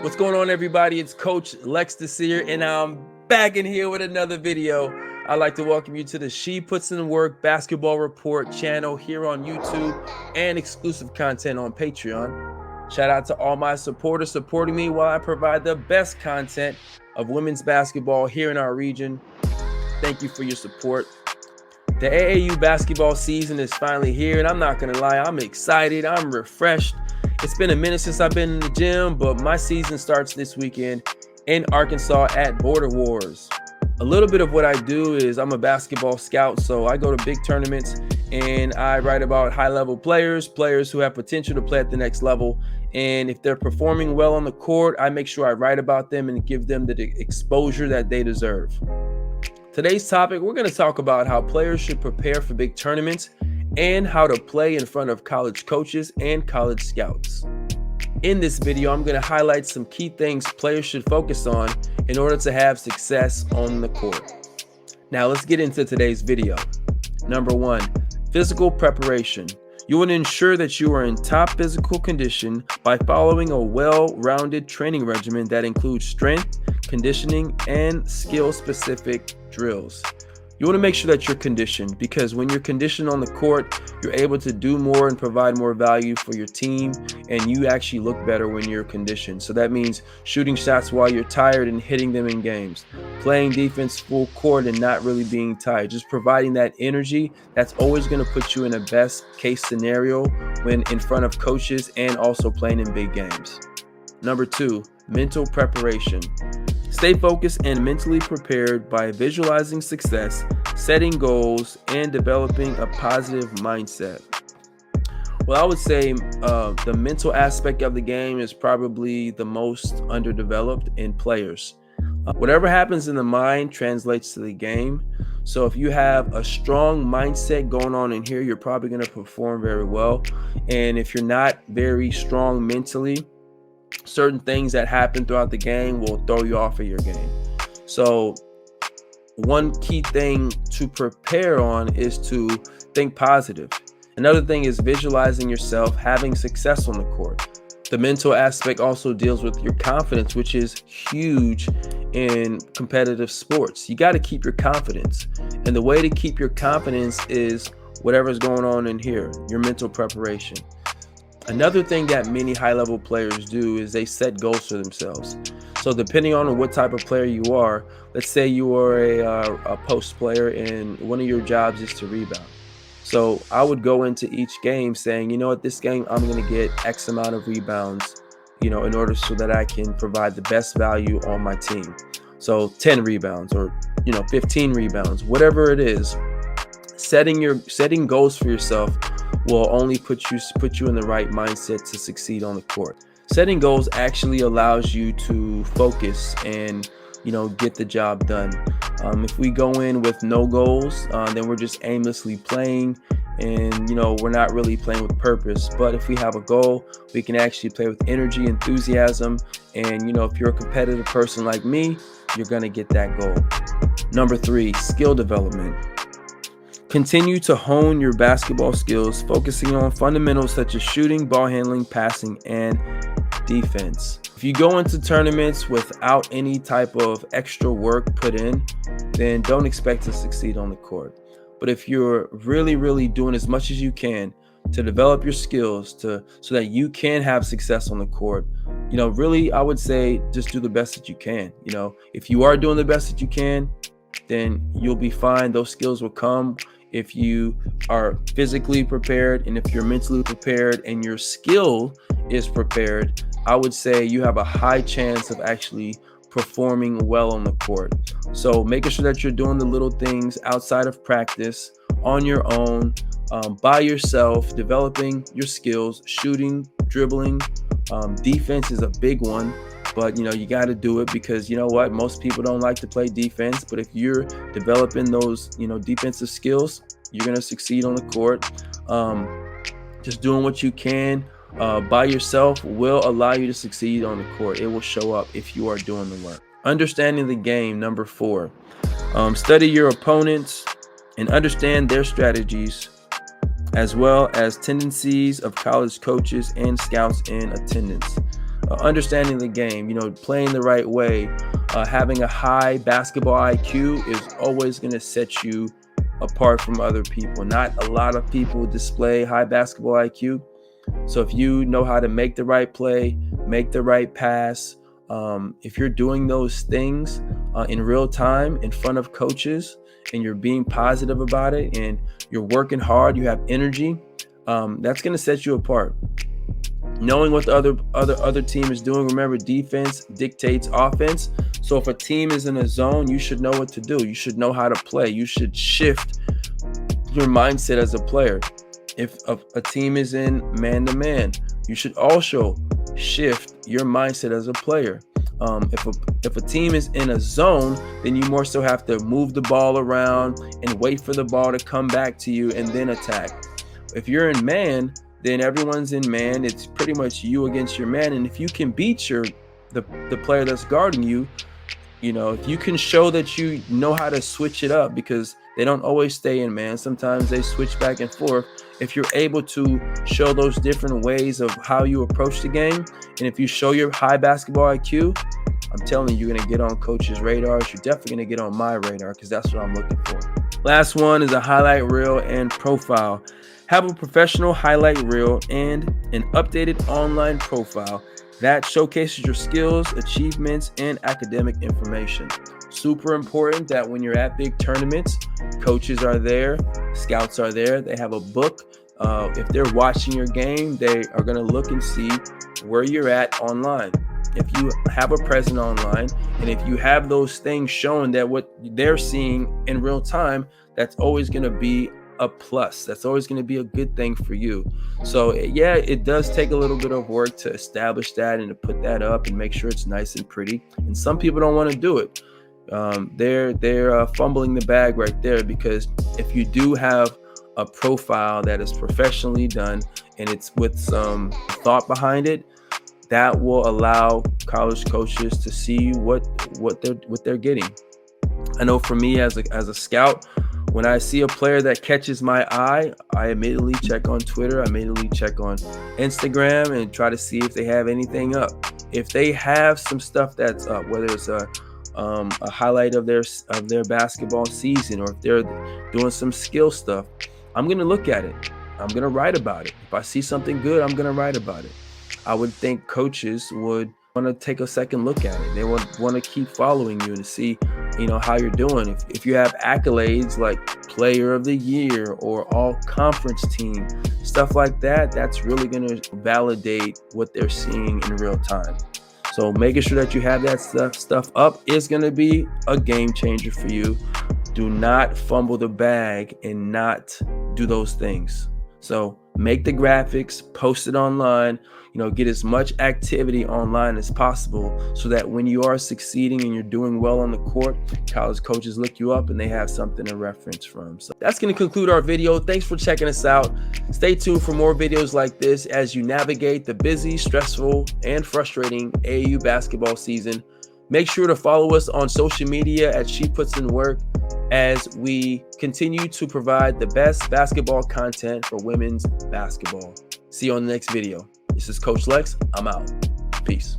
What's going on, everybody? It's Coach Lex Desir, and I'm back in here with another video. I'd like to welcome you to the She Puts in Work Basketball Report channel here on YouTube and exclusive content on Patreon. Shout out to all my supporters supporting me while I provide the best content of women's basketball here in our region. Thank you for your support. The AAU basketball season is finally here, and I'm not going to lie, I'm excited, I'm refreshed. It's been a minute since I've been in the gym, but my season starts this weekend in Arkansas at Border Wars. A little bit of what I do is I'm a basketball scout, so I go to big tournaments and I write about high-level players who have potential to play at the next level. And if they're performing well on the court, I make sure I write about them and give them the exposure that they deserve. Today's topic, we're going to talk about how players should prepare for big tournaments and how to play in front of college coaches and college scouts. In this video, I'm going to highlight some key things players should focus on in order to have success on the court. Now let's get into today's video. Number 1, physical preparation. You want to ensure that you are in top physical condition by following a well-rounded training regimen that includes strength, conditioning, and skill-specific drills. You want to make sure that you're conditioned, because when you're conditioned on the court, you're able to do more and provide more value for your team, and you actually look better when you're conditioned. So that means shooting shots while you're tired and hitting them in games, playing defense full court and not really being tired, just providing that energy that's always going to put you in a best case scenario when in front of coaches and also playing in big games. Number 2, mental preparation. Stay focused and mentally prepared by visualizing success, setting goals, and developing a positive mindset. Well, I would say the mental aspect of the game is probably the most underdeveloped in players. Whatever happens in the mind translates to the game. So if you have a strong mindset going on in here, you're probably going to perform very well. And if you're not very strong mentally, certain things that happen throughout the game will throw you off of your game. So one key thing to prepare on is to think positive. Another thing is visualizing yourself having success on the court. The mental aspect also deals with your confidence, which is huge in competitive sports. You got to keep your confidence. And the way to keep your confidence is whatever's going on in here, your mental preparation. Another thing that many high-level players do is they set goals for themselves. So depending on what type of player you are, let's say you are a post player and one of your jobs is to rebound. So I would go into each game saying, you know what, this game I'm going to get X amount of rebounds, in order so that I can provide the best value on my team. So 10 rebounds or 15 rebounds, whatever it is. Setting goals for yourself will only put you in the right mindset to succeed on the court. Setting goals actually allows you to focus and get the job done. If we go in with no goals, then we're just aimlessly playing, and we're not really playing with purpose. But if we have a goal, we can actually play with energy, enthusiasm, and if you're a competitive person like me, you're gonna get that goal. Number 3, skill development. Continue to hone your basketball skills, focusing on fundamentals such as shooting, ball handling, passing, and defense. If you go into tournaments without any type of extra work put in, then don't expect to succeed on the court. But if you're really doing as much as you can to develop your skills so that you can have success on the court, really, I would say just do the best that you can. If you are doing the best that you can, then you'll be fine. Those skills will come if you are physically prepared, and if you're mentally prepared and your skill is prepared. I would say you have a high chance of actually performing well on the court. So making sure that you're doing the little things outside of practice on your own, by yourself, developing your skills, shooting, dribbling, defense is a big one. But you got to do it, because most people don't like to play defense. But if you're developing those defensive skills, you're going to succeed on the court. Just doing what you can by yourself will allow you to succeed on the court. It will show up if you are doing the work. Understanding the game. Number 4, study your opponents and understand their strategies, as well as tendencies of college coaches and scouts in attendance. understanding the game, playing the right way, having a high basketball IQ is always going to set you apart from other people. Not a lot of people display high basketball IQ. So if you know how to make the right play, make the right pass, if you're doing those things in real time in front of coaches, and you're being positive about it, and you're working hard, you have energy, that's going to set you apart. Knowing what the other team is doing. Remember, defense dictates offense. So if a team is in a zone, you should know what to do. You should know how to play. You should shift your mindset as a player. If a team is in man-to-man, you should also shift your mindset as a player. If a team is in a zone, then you more so have to move the ball around and wait for the ball to come back to you and then attack. If you're in man, then everyone's in man. It's pretty much you against your man. And if you can beat the player that's guarding you, if you can show that you know how to switch it up, because they don't always stay in man. Sometimes they switch back and forth. If you're able to show those different ways of how you approach the game, and if you show your high basketball IQ, I'm telling you, you're going to get on coach's radars. You're definitely going to get on my radar, because that's what I'm looking for. Last one is a highlight reel and profile. Have a professional highlight reel and an updated online profile that showcases your skills, achievements, and academic information. Super important that when you're at big tournaments, coaches are there, scouts are there, they have a book. If they're watching your game, they are going to look and see where you're at online. If you have a presence online, and if you have those things showing that what they're seeing in real time, that's always going to be a plus. That's always going to be a good thing for you. So yeah, it does take a little bit of work to establish that and to put that up and make sure it's nice and pretty. And some people don't want to do it. They're fumbling the bag right there, because if you do have a profile that is professionally done and it's with some thought behind it, that will allow college coaches to see what they're getting. I know for me as a scout, when I see a player that catches my eye, I immediately check on Twitter. I immediately check on Instagram and try to see if they have anything up. If they have some stuff that's up, whether it's a highlight of their basketball season, or if they're doing some skill stuff, I'm gonna look at it. I'm gonna write about it. If I see something good, I'm gonna write about it. I would think coaches would want to take a second look at it. They would want to keep following you to see, how you're doing. If you have accolades like player of the year or all conference team, stuff like that, that's really going to validate what they're seeing in real time. So making sure that you have that stuff up is going to be a game changer for you. Do not fumble the bag and not do those things. So make the graphics, post it online, get as much activity online as possible, so that when you are succeeding and you're doing well on the court, college coaches look you up and they have something to reference from. So that's going to conclude our video. Thanks for checking us out. Stay tuned for more videos like this as you navigate the busy, stressful, and frustrating AAU basketball season. Make sure to follow us on social media at She Puts In Work, as we continue to provide the best basketball content for women's basketball. See you on the next video. This is Coach Lex. I'm out. Peace.